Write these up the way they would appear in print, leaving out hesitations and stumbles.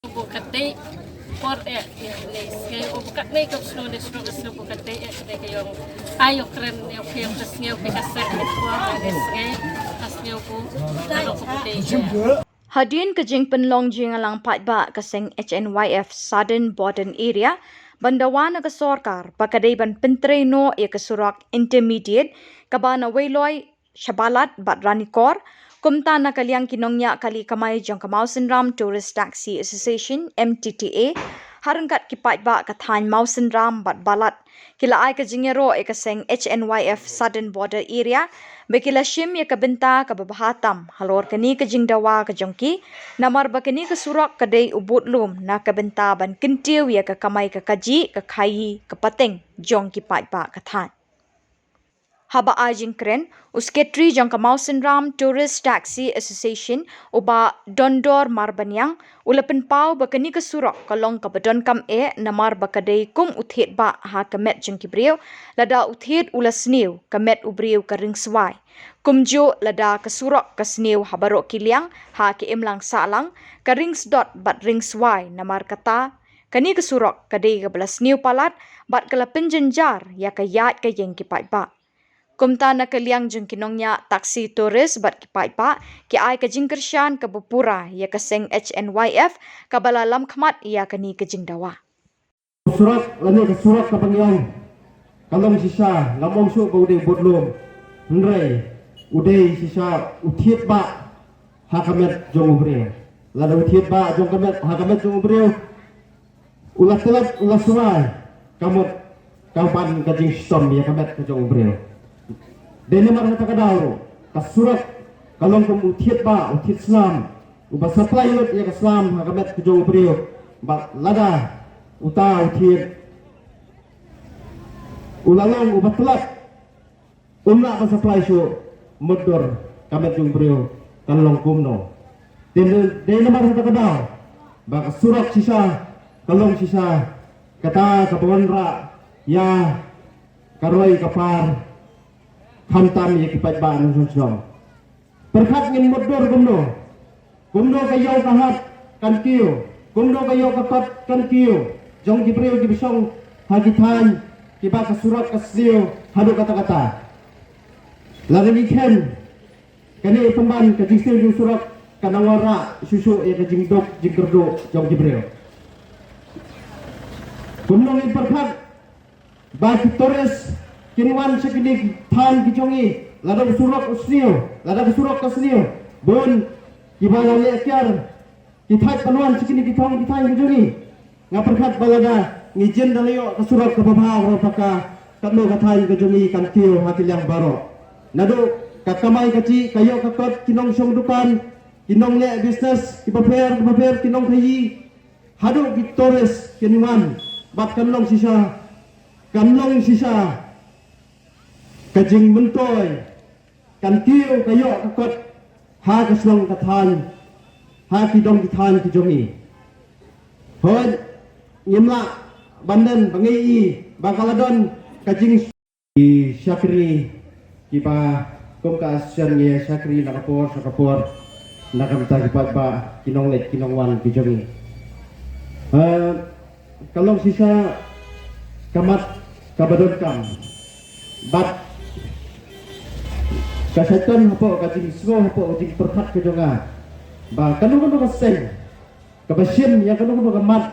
Bukati por les kay bukat na ikaw snow bukati kayong ayok rin yung kayong tasngaw pikasa ko les kay tasngaw ko bukati. Hadin ke jing penlong jing alang pat ba kaseng HNYF Southern Border Area bandawana ke sorkar pakadai ban pentreno ya ke surak intermediate kabana weloy shabalat bat ranikor kumta na kaliang kinongnya kali kamay jong kamau sinram Tourist Taxi Association MTTA harangkat kipat ba kathan mau sinram bat balat kila ay ka jingero e kaseng HNYF Southern Border Area bekila shim ya kabenta kababahatam halor kani ka jingdawa ka jongki namar bakani ka surak kadai ubut lum na kabenta ban kintiu ya ka kamay ka kaji ka khayi ka pateng jongki pat ba kathan haba ajing kren usketri jong kamau sinram Tourist Taxi Association uba dondor marbanyang ulapen pau bakani ka surak kalong ka badon kam namar bakadai kum uthet ba ha kamet jong kibriu lada uthet ulasniu kamet ubriu ka ringswai kumjo lada ka surak ka sniu habaro kiliang ha ki imlang salang ka rings dot bat ringswai namar kata kani ka surak kadai ka belasniu palat bat kala penjenjar ya ka yat ka yeng kipat ba kumta na kaliang jung kinongnya taksi turis bat kipai pa ki ai ka jingkershan ka bupura ya ka seng HNYF ka balalam khmat ya kani ka jingdawa surat lani ka surat ka pangyang kalong sisa lamong su ka udai bodlom nrai udai sisa uthiet ba hakamet jong ubre lada uthiet ba jong kamet hakamet jong ubre ulas telat ulas suai kamot kaupan ka jing stom ya kamet ka jong ubre Dene mar kata kadau kasurat kalong kum uthiet ba uthiet Islam uba supply ut ya Islam hakamet kujong brio ba lada uta uthiet ulalong uba telat umna ka supply shu mudor kamet jong brio kalong kumno dene mar kata kadau ba kasurat sisa kalong sisa kata kapawanra ya karoi kapar Hantam ya kipat ba anu sosong. Perkat ngin modor kumno kayo kahat kan kiyo, kumno kayo kapat kan kiyo. Jong kibriyo kibisong hagitan kiba kasurat kasliyo hadu kata-kata. Lalu ikan kani pemban kajisir yung surat kanawara susu ya kajingdok jingkerdo jong kibriyo. Kumno ngin perkat ba Torres kinwan sekedik tan kijongi lada surak kasniu bon kibala le akyar kitai panuan sekedik kitong kitai kijongi ngaperkat balada ngijen dalayo kasurak kababha ropaka katlo katai kijongi kantiu hatilang baro nado kakamai kaci kayo kakot kinong song dukan kinong le business kipaper kinong kayi hadu Torres kinwan bat kanlong sisa kajing mentoy kantiu kayo kakot ha kaslong kathan ha kidong kithan kijongi hod ngimla banden bangi bakaladon kajing syakri kipa kumka asyan ye syakri nakapor nakamta kipat ba kinong let kinong wan kijongi kalong sisa kamat kabadon kam bat kasaiton hapo kajing smo hapo kajing perkat kejonga ba kanu kaseng kabasim ya kanu kamat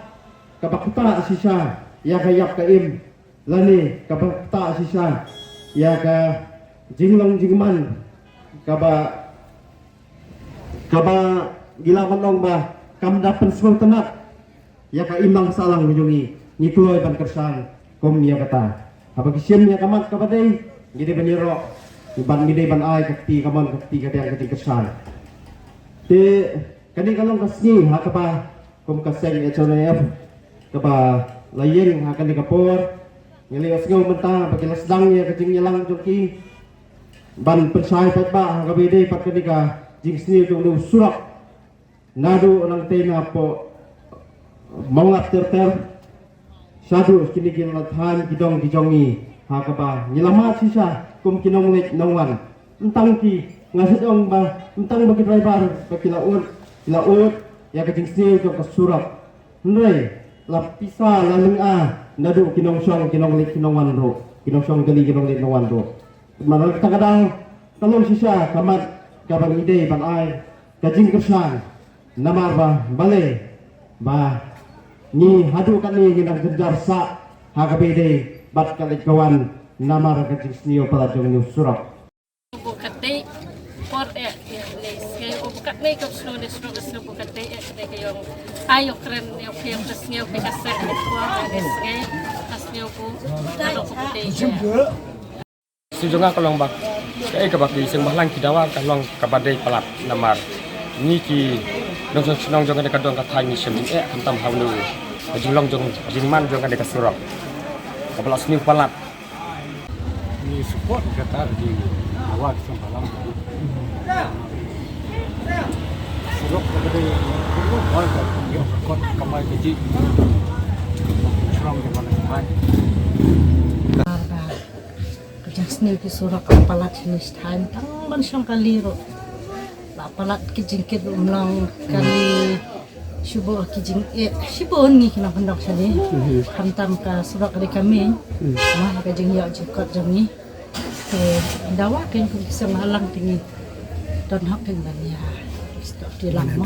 kabakta sisa ya kayak kaim lani kabakta sisa ya ka jinglong jingman kaba gila manong ba kamdapen smo tenat ya ka imang salang kejongi ngikloy ban kersang kom ya kata apa kisim ya kamat kabadai gede baniro ban gede ban ai kakti kaman kakti kadang kakti kesan te kani kalong kasni ha kapa kom kaseng HNYF kapa layen ha kani kapor ngeli asngo menta bagi lasdang ya kajing nyelang joki ban persai pat ba ha kabede pat kadika jing sni tu surak nadu nang tema po mawat ter sadu kini lathan kidong kijongi ha kapa nyelamat sisa kum kinong lek nongwan entang ki ngasit ong ba entang bagi driver bagi laut ya kajing sini untuk kasurak Ndre lapisa laling nadu kinong syong kinong lit kinong wanro kinong syong gali kinong lit kinong wanro manal kadang talon siya kamat kabang ide ban ay kajing kersan namar bale ba ni hadu kan ni ginang kejar sa hakabede bat kalit kawan namar kajing snio pala jong ni surak Bukate por les kay ubukat na ikaw slones bukate kayong ayok rin yung kayong tas niyo kay kaset ko les kay tas niyo po ano po Sejauh kalau bak, kebaki sing mahlang kidawa kalong kabadai palat namar. Ni ki nong jong ada kadong katai ni semin kantam haulu. Julong jong man jong ada kasurok. Kapala sini palat. Ni support kata di awal semalam. Surok kabadai warga yang kot kamai keji. Surong jong mana hai. Jasni ki surak palat hinis time tang ban syang kaliro la palat ki jingkit umlang kali syubo ki jing syubo ni kina hendak sini hantam ka surak dari kami mah ka jing ya jikot jami dawa kan ku bisa malang tinggi dan hak dengan ya stok di lama